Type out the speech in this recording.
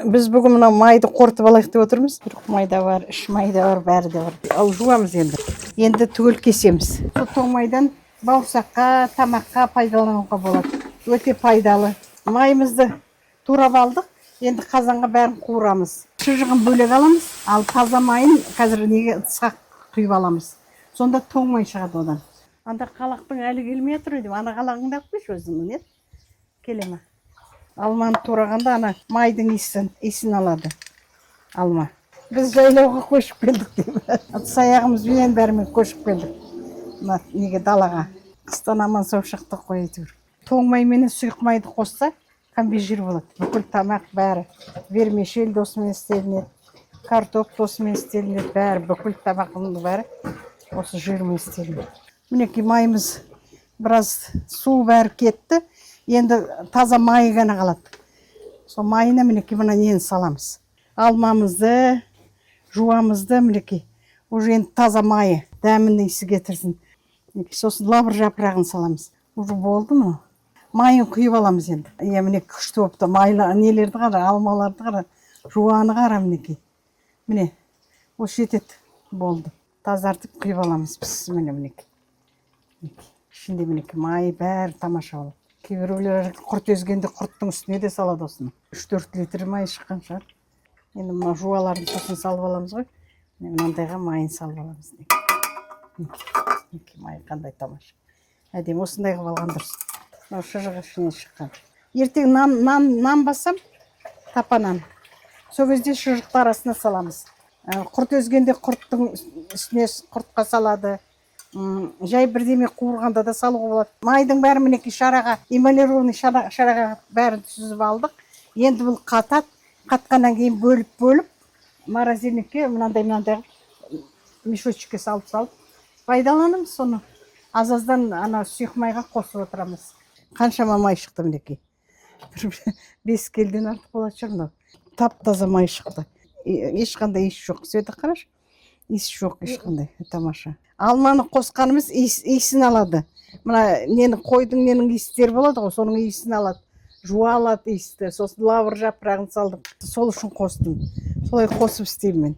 Біз бүгін мына майды қорытып алайық деп отырмыз. Құр майда бар, іш майда бар, бәрі де бар. Ал жуамыз енді. Енді түгел кесеміз. Тоң майдан бауырсаққа, тамаққа пайдалануға болады. Өте пайдалы. Майымызды турап алдық. Енді қазанға бәрін қуырамыз. Шыжығын бөлек аламыз. Ал таза майын қазір неге сақ құйып аламыз. Сонда тоң май шығады одан. Анда қалақтың әлі келмей отыр деп, ана қалағыңды алып келші өзіңнің, не? Келе ме? Алманы турағанда ана майдың иісін алады. Алма. Біз жайлауға көшіп келдік деймін. Атыс аяғымызбен бәрімен көшіп келдік. Мына неге далаға. Қыстан аман сау шықтық қой әйтеуір. Тоң май мен сұйық майды қосса, комбижир болады. Бүкіл тамақ бәрі. Вермишель досымен істелінеді. Картоп досымен істелінеді. Бәрі бүкіл тамақтың бәрі осы жирмен істелінеді. Мінекей майымыз біраз су бәрі кетті. Енді таза майы ғана қалады. Сол майына мінекей мына нені саламыз. Алмамызды, жуамызды мінекей. Уже енді таза майы, дәмін иісі кетірсін. Сосын лавр жапырағын саламыз. Уже болды ма? Майын құйып аламыз енді. Мінекей күшті болыпты. Майлы нелерді қара, алмаларды қара, жуаны қара мінекей. Міне, осы жетеді. Болды. Тазартып құйып аламыз біз мінекей. Ішінде мінекей майы бәрі тамаша болады. Кейбіреулер құрт езгенде құрттың үстіне де салады осыны. 3-4 литр май шыққан шығар. Енді мына жуаларын сосын салып аламыз ғой. Мынандайға майын салып аламыз. Май қандай тамаша. Әдемі осындай қылып алған дұрыс. Мынау шыжығы ішінен шыққан. Ертең нан бассам, тапа нан. Сол кезде шыжықты арасына саламыз. Құрт езгенде құрттың үстіне құртқа салады. Жай бірдеме қуырғанда да салуға болады. Майдың бәрі мінекей шараға, эмалированный шараға бәрін сүзіп алдық. Енді бұл қатат, қатқаннан кейін бөліп, морозильникке мынандай мешочкке салып, пайдаланамыз соны. Азаздан ана сұйық майға қосып отырамыз. Қаншама май шықты мінекей. 5 келден артық болады шығар. Тап-таза май шықты. Ешқандай иіс жоқ. Света қарашы. Иіс жоқ ешқандай. Тамаша. Алманы қосқанымыз иісін алады. Мына қойдың ненің иістері болады ғой, соның иісін алады. Жуа алады иісті. Сосын лавр жапырағын салдым. Сол үшін қостым. Солай қосып істеймін мен.